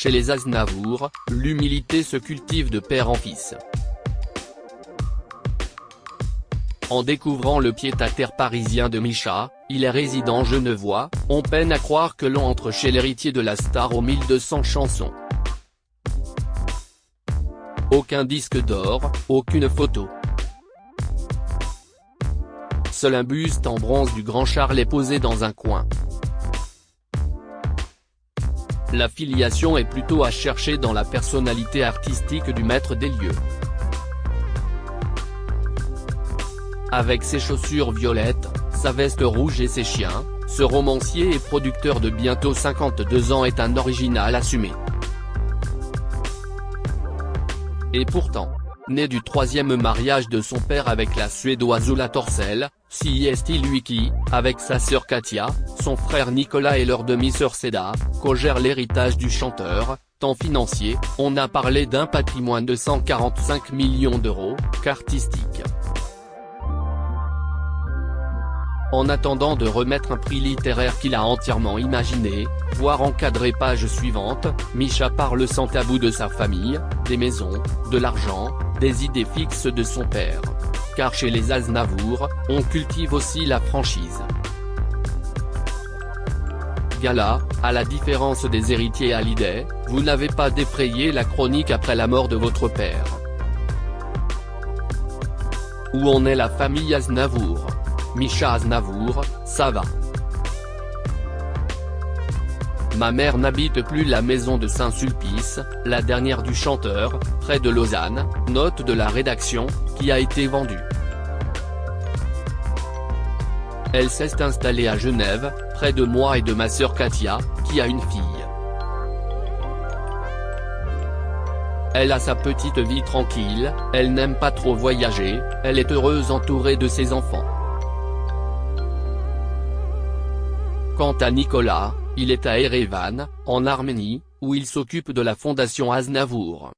Chez les Aznavour, l'humilité se cultive de père en fils. En découvrant le pied-à-terre parisien de Mischa, il est résident genevois, on peine à croire que l'on entre chez l'héritier de la star aux 1200 chansons. Aucun disque d'or, aucune photo. Seul un buste en bronze du grand Charles est posé dans un coin. La filiation est plutôt à chercher dans la personnalité artistique du maître des lieux. Avec ses chaussures violettes, sa veste rouge et ses chiens, ce romancier et producteur de bientôt 52 ans est un original assumé. Et pourtant, né du troisième mariage de son père avec la Suédoise Ulla Torssell, Siesti Luiki, avec sa sœur Katia, son frère Nicolas et leur demi-sœur Seda, co-gère l'héritage du chanteur, tant financier, on a parlé d'un patrimoine de 145 millions d'euros, qu'artistique. En attendant de remettre un prix littéraire qu'il a entièrement imaginé, voire encadré page suivante, Mischa parle sans tabou de sa famille, des maisons, de l'argent, des idées fixes de son père. Car chez les Aznavour, on cultive aussi la franchise. Gala, à la différence des héritiers Hallyday, vous n'avez pas défrayé la chronique après la mort de votre père. Où en est la famille Aznavour? Mischa Aznavour, ça va. Ma mère n'habite plus la maison de Saint-Sulpice, la dernière du chanteur, près de Lausanne, note de la rédaction, qui a été vendue. Elle s'est installée à Genève, près de moi et de ma sœur Katia, qui a une fille. Elle a sa petite vie tranquille, elle n'aime pas trop voyager, elle est heureuse entourée de ses enfants. Quant à Nicolas, il est à Erevan, en Arménie, où il s'occupe de la fondation Aznavour.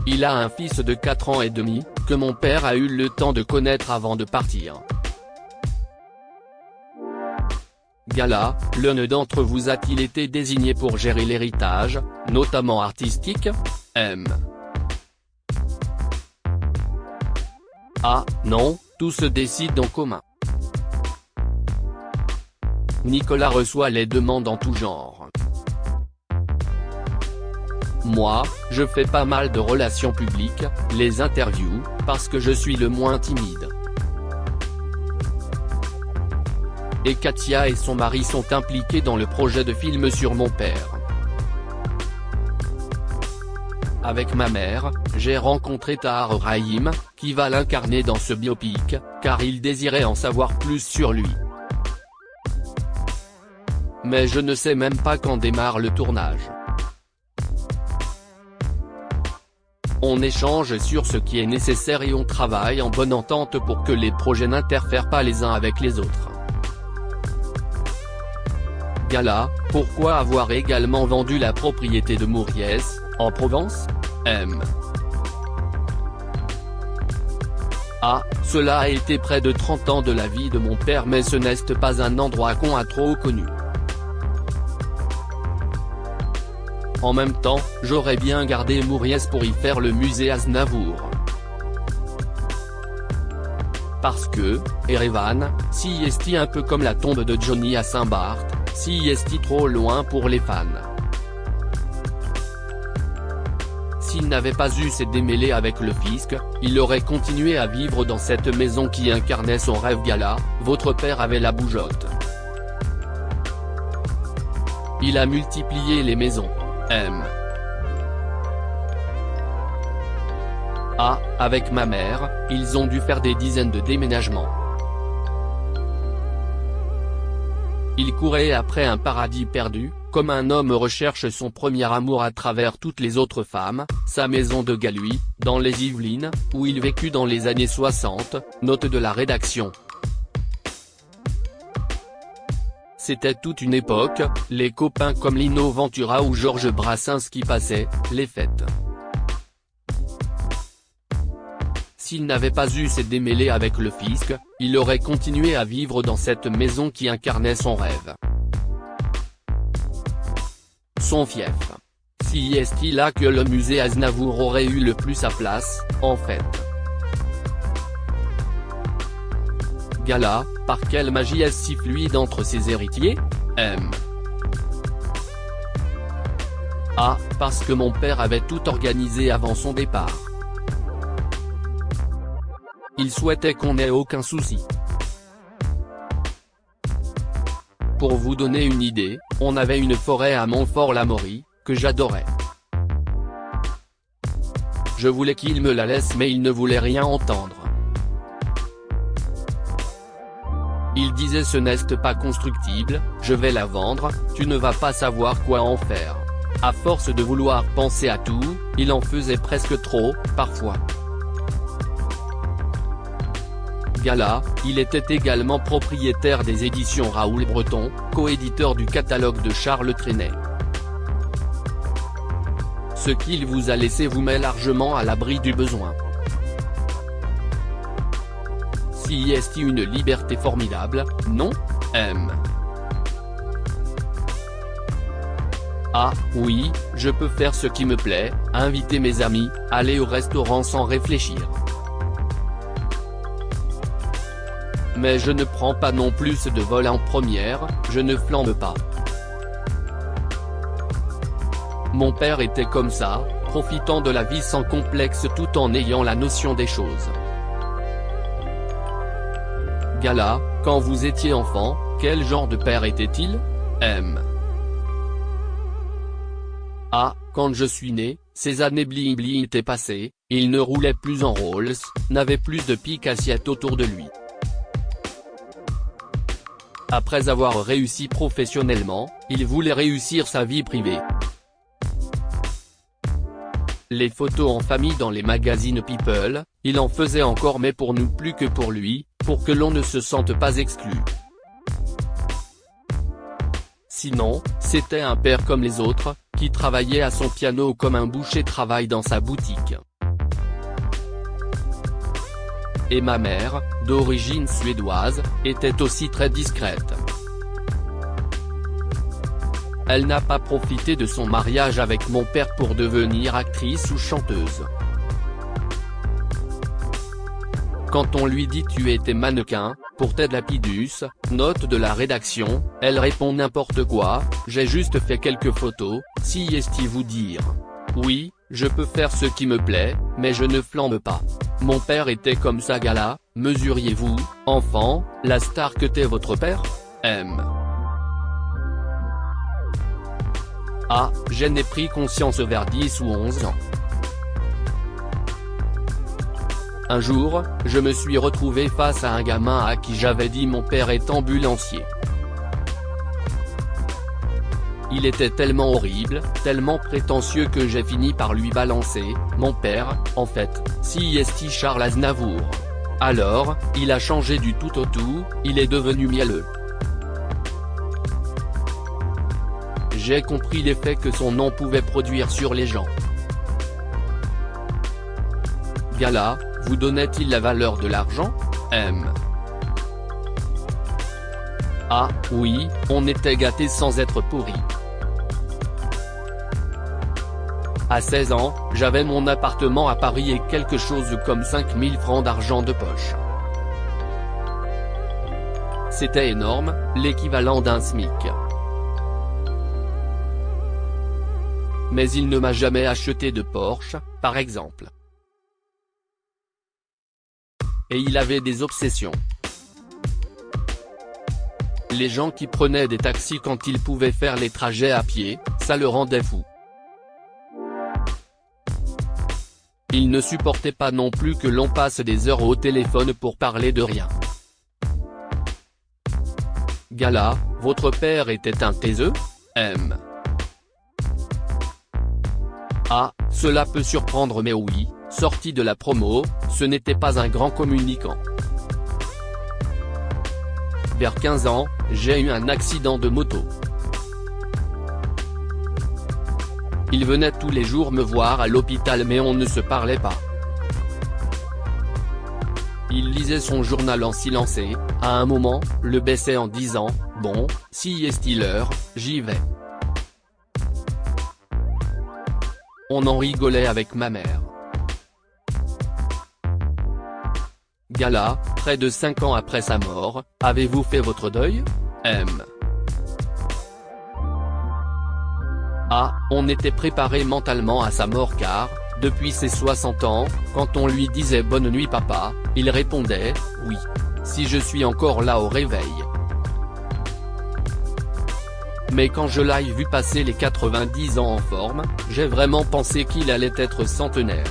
Il a un fils de 4 ans et demi, que mon père a eu le temps de connaître avant de partir. Gala, l'un d'entre vous a-t-il été désigné pour gérer l'héritage, notamment artistique? Ah, non, tout se décide en commun. Nicolas reçoit les demandes en tout genre. Moi, je fais pas mal de relations publiques, les interviews, parce que je suis le moins timide. Et Katia et son mari sont impliqués dans le projet de film sur mon père. Avec ma mère, j'ai rencontré Tahar Rahim, qui va l'incarner dans ce biopic, car il désirait en savoir plus sur lui. Mais je ne sais même pas quand démarre le tournage. On échange sur ce qui est nécessaire et on travaille en bonne entente pour que les projets n'interfèrent pas les uns avec les autres. Gala, pourquoi avoir également vendu la propriété de Mouriès, en Provence? Ah, cela a été près de 30 ans de la vie de mon père, mais ce n'est pas un endroit qu'on a trop connu. En même temps, j'aurais bien gardé Mouriès pour y faire le musée Aznavour. Parce que, Erevan, si est un peu comme la tombe de Johnny à Saint-Barth, si est trop loin pour les fans. S'il n'avait pas eu ses démêlés avec le fisc, il aurait continué à vivre dans cette maison qui incarnait son rêve. Gala, votre père avait la bougeotte. Il a multiplié les maisons. Ah, avec ma mère, ils ont dû faire des dizaines de déménagements. Il courait après un paradis perdu, comme un homme recherche son premier amour à travers toutes les autres femmes, sa maison de Galuy, dans les Yvelines, où il vécut dans les années 60, note de la rédaction. C'était toute une époque, les copains comme Lino Ventura ou Georges Brassens qui passaient, les fêtes. S'il n'avait pas eu ses démêlés avec le fisc, il aurait continué à vivre dans cette maison qui incarnait son rêve. son fief. Si est là que le musée Aznavour aurait eu le plus sa place, en fait. Gala, par quelle magie est-ce si fluide entre ses héritiers? Ah, parce que mon père avait tout organisé avant son départ. Il souhaitait qu'on n'ait aucun souci. Pour vous donner une idée, on avait une forêt à Montfort-l'Amaury, que j'adorais. Je voulais qu'il me la laisse mais il ne voulait rien entendre. Il disait ce n'est pas constructible, je vais la vendre, tu ne vas pas savoir quoi en faire. À force de vouloir penser à tout, il en faisait presque trop, parfois. Gala, il était également propriétaire des éditions Raoul Breton, coéditeur du catalogue de Charles Trenet. Ce qu'il vous a laissé vous met largement à l'abri du besoin. Si est une liberté formidable, non? Ah, oui, je peux faire ce qui me plaît, inviter mes amis, aller au restaurant sans réfléchir. Mais je ne prends pas non plus de vol en première, je ne flambe pas. Mon père était comme ça, profitant de la vie sans complexe tout en ayant la notion des choses. Gala, quand vous étiez enfant, quel genre de père était-il? Ah, quand je suis né, ces années bling-bling étaient passées, il ne roulait plus en Rolls, n'avait plus de pique-assiette autour de lui. Après avoir réussi professionnellement, il voulait réussir sa vie privée. Les photos en famille dans les magazines People, il en faisait encore mais pour nous plus que pour lui, pour que l'on ne se sente pas exclu. Sinon, c'était un père comme les autres, qui travaillait à son piano comme un boucher travaille dans sa boutique. Et ma mère, d'origine suédoise, était aussi très discrète. Elle n'a pas profité de son mariage avec mon père pour devenir actrice ou chanteuse. Quand on lui dit tu étais mannequin, pour Ted Lapidus, note de la rédaction, elle répond n'importe quoi, j'ai juste fait quelques photos, si est vous dire. Oui, je peux faire ce qui me plaît, mais je ne flambe pas. Mon père était comme ça Gala, mesuriez-vous, enfant, la star que t'est votre père? Ah, j'en ai pris conscience vers 10 ou 11 ans. Un jour, je me suis retrouvé face à un gamin à qui j'avais dit mon père est ambulancier. Il était tellement horrible, tellement prétentieux que j'ai fini par lui balancer, mon père, en fait, si est Charles Aznavour. Alors, il a changé du tout au tout, il est devenu mielleux. J'ai compris l'effet que son nom pouvait produire sur les gens. Gala, vous donnait-il la valeur de l'argent? Ah, oui, on était gâtés sans être pourris. À 16 ans, j'avais mon appartement à Paris et quelque chose comme 5000 francs d'argent de poche. C'était énorme, l'équivalent d'un SMIC. Mais il ne m'a jamais acheté de Porsche, par exemple. Et il avait des obsessions. Les gens qui prenaient des taxis quand ils pouvaient faire les trajets à pied, ça le rendait fou. Il ne supportait pas non plus que l'on passe des heures au téléphone pour parler de rien. Gala, votre père était un taiseux? Ah, cela peut surprendre mais oui, sorti de la promo, ce n'était pas un grand communicant. Vers 15 ans, j'ai eu un accident de moto. Il venait tous les jours me voir à l'hôpital mais on ne se parlait pas. Il lisait son journal en silence et, à un moment, le baissait en disant « Bon, si est l'heure, j'y vais ». On en rigolait avec ma mère. Gala, près de 5 ans après sa mort, avez-vous fait votre deuil? Ah, on était préparé mentalement à sa mort car, depuis ses 60 ans, quand on lui disait « Bonne nuit papa », il répondait « Oui. Si je suis encore là au réveil ». Mais quand je l'ai vu passer les 90 ans en forme, j'ai vraiment pensé qu'il allait être centenaire.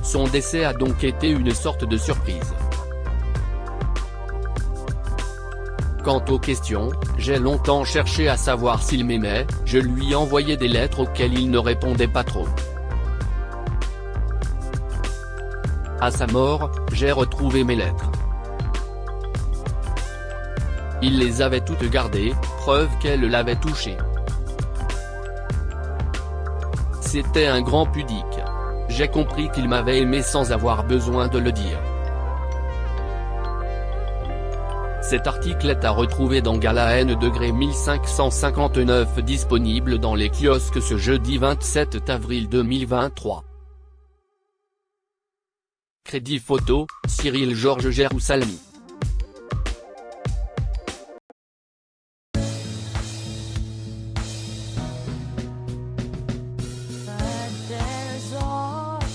Son décès a donc été une sorte de surprise. Quant aux questions, j'ai longtemps cherché à savoir s'il m'aimait, je lui envoyais des lettres auxquelles il ne répondait pas trop. À sa mort, j'ai retrouvé mes lettres. Il les avait toutes gardées, preuve qu'elle l'avait touchées. C'était un grand pudique. J'ai compris qu'il m'avait aimé sans avoir besoin de le dire. Cet article est à retrouver dans Gala N°1559 disponible dans les kiosques ce jeudi 27 avril 2023. Crédit photo, Cyril Georges Jérusalemi.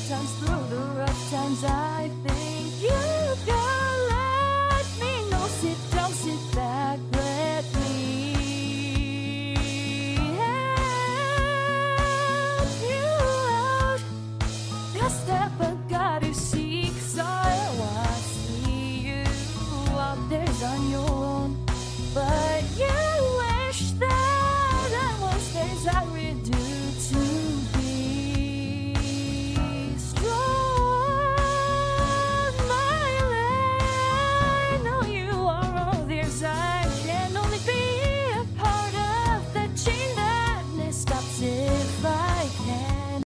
Times through the rough times I